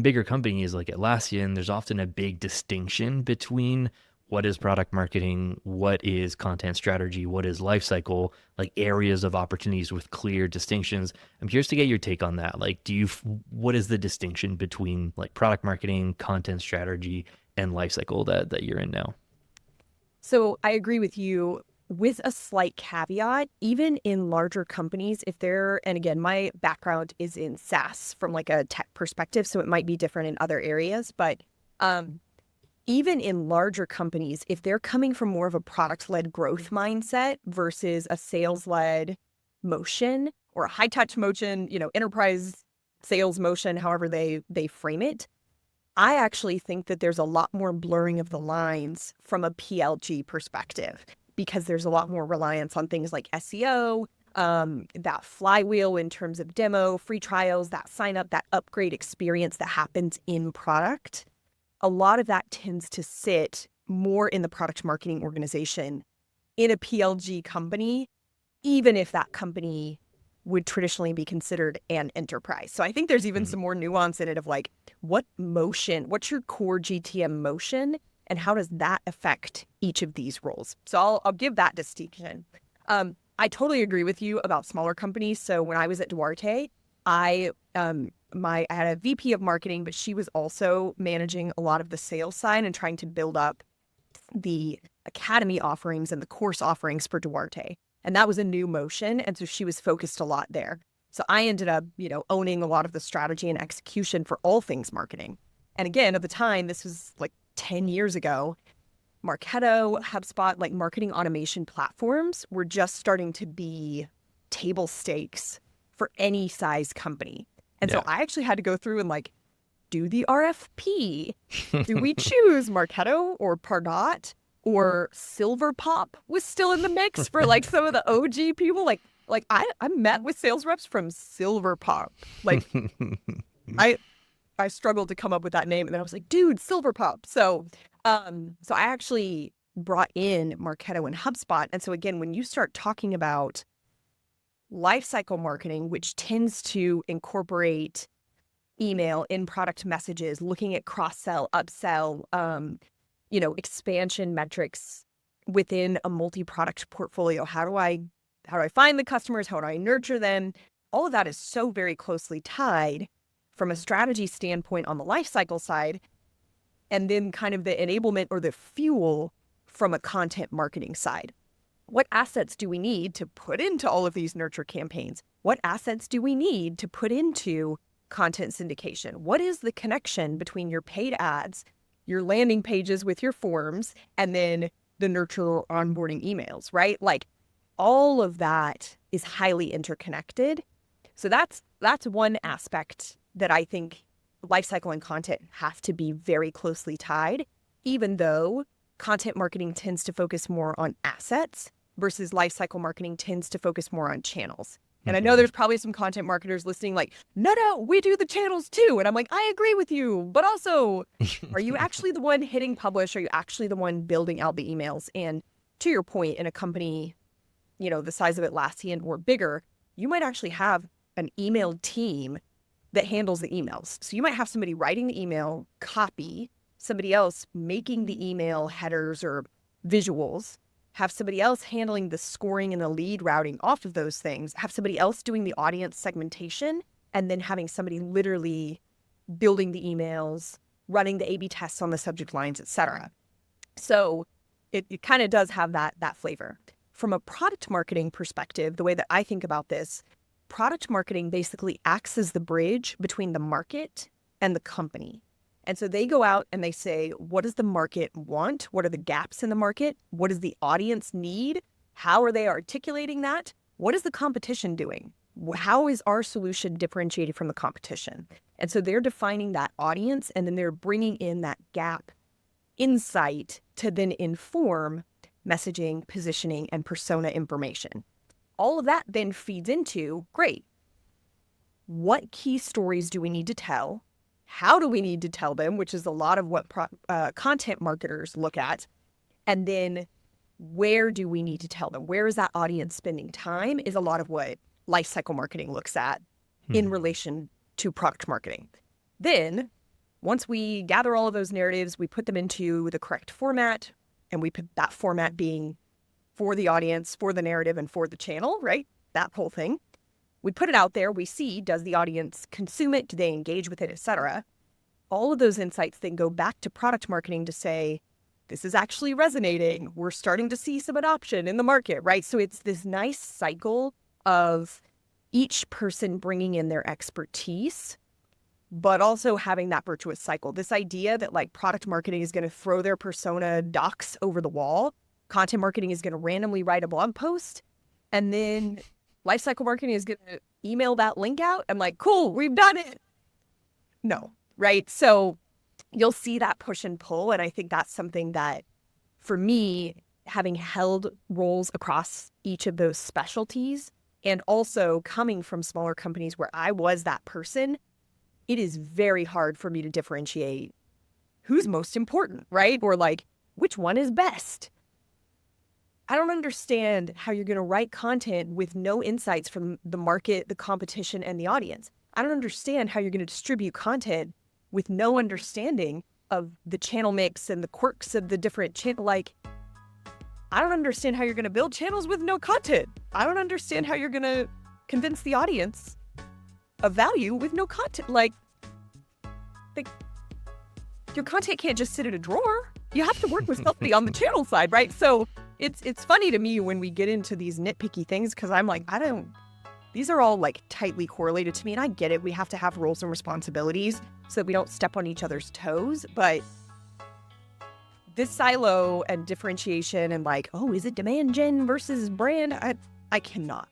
bigger companies like Atlassian, there's often a big distinction between what is product marketing, what is content strategy, what is lifecycle, like areas of opportunities with clear distinctions. I'm curious to get your take on that. Like, what is the distinction between like product marketing, content strategy, and lifecycle that you're in now? So I agree with you with a slight caveat, even in larger companies, if they're, and again, my background is in SaaS from like a tech perspective, so it might be different in other areas, but um, even in larger companies, if they're coming from more of a product-led growth mindset versus a sales-led motion or a high-touch motion, enterprise sales motion, however they frame it, I actually think that there's a lot more blurring of the lines from a PLG perspective because there's a lot more reliance on things like SEO, that flywheel in terms of demo, free trials, that sign up, that upgrade experience that happens in product. A lot of that tends to sit more in the product marketing organization in a PLG company, even if that company would traditionally be considered an enterprise. So I think there's even some more nuance in it of like, what's your core GTM motion and how does that affect each of these roles? So I'll give that distinction. I totally agree with you about smaller companies. So when I was at Duarte, I I had a VP of marketing, but she was also managing a lot of the sales side and trying to build up the academy offerings and the course offerings for Duarte. And that was a new motion. And so she was focused a lot there. So I ended up, owning a lot of the strategy and execution for all things marketing. And again, at the time, this was like 10 years ago, Marketo, HubSpot, like marketing automation platforms were just starting to be table stakes for any size company. And so Yeah. I actually had to go through and like do the RFP. Do we choose Marketo or Pardot or Silver Pop was still in the mix for like some of the OG people? I met with sales reps from Silver Pop. Like I I struggled to come up with that name, and then I was like, dude, Silver Pop. So I actually brought in Marketo and HubSpot. And so again, when you start talking about lifecycle marketing, which tends to incorporate email in product messages, looking at cross-sell, upsell, expansion metrics within a multi-product portfolio. How do I find the customers? How do I nurture them? All of that is so very closely tied from a strategy standpoint on the lifecycle side, and then kind of the enablement or the fuel from a content marketing side. What assets do we need to put into all of these nurture campaigns? What assets do we need to put into content syndication? What is the connection between your paid ads, your landing pages with your forms, and then the nurture onboarding emails, right? Like all of that is highly interconnected. So that's one aspect that I think lifecycle and content have to be very closely tied, even though content marketing tends to focus more on assets versus lifecycle marketing tends to focus more on channels. And I know Mhm. there's probably some content marketers listening like, no, we do the channels too. And I'm like, I agree with you. But also, are you actually the one hitting publish? Are you actually the one building out the emails? And to your point, in a company, the size of Atlassian or bigger, you might actually have an email team that handles the emails. So you might have somebody writing the email copy, somebody else making the email headers or visuals, have somebody else handling the scoring and the lead routing off of those things, have somebody else doing the audience segmentation, and then having somebody literally building the emails, running the A/B tests on the subject lines, etc. So it kind of does have that flavor. From a product marketing perspective, the way that I think about this, product marketing basically acts as the bridge between the market and the company. And so they go out and they say, what does the market want? What are the gaps in the market? What does the audience need? How are they articulating that? What is the competition doing? How is our solution differentiated from the competition? And so they're defining that audience, and then they're bringing in that gap insight to then inform messaging, positioning, and persona information. All of that then feeds into, great, what key stories do we need to tell? How do we need to tell them, which is a lot of what content marketers look at. And then where do we need to tell them? Where is that audience spending time is a lot of what lifecycle marketing looks at in relation to product marketing. Then Once we gather all of those narratives, we put them into the correct format, and we put that format being for the audience, for the narrative, and for the channel, right? That whole thing. We put it out there. We see, does the audience consume it? Do they engage with it, etc.? All of those insights then go back to product marketing to say, this is actually resonating. We're starting to see some adoption in the market, right? So it's this nice cycle of each person bringing in their expertise, but also having that virtuous cycle. This idea that like product marketing is going to throw their persona docs over the wall, content marketing is going to randomly write a blog post, and then lifecycle marketing is going to email that link out. I'm like, cool, we've done it. No, right? So you'll see that push and pull. And I think that's something that, for me, having held roles across each of those specialties and also coming from smaller companies where I was that person, it is very hard for me to differentiate who's most important, right? Or like, which one is best? I don't understand how you're going to write content with no insights from the market, the competition, and the audience. I don't understand how you're going to distribute content with no understanding of the channel mix and the quirks of the different channel. Like, I don't understand how you're going to build channels with no content. I don't understand how you're going to convince the audience of value with no content. Like, your content can't just sit in a drawer. You have to work with somebody on the channel side, right? So it's funny to me when we get into these nitpicky things, because I'm like, these are all like tightly correlated to me, and I get it. We have to have roles and responsibilities so that we don't step on each other's toes. But this silo and differentiation and like, oh, is it demand gen versus brand? I cannot.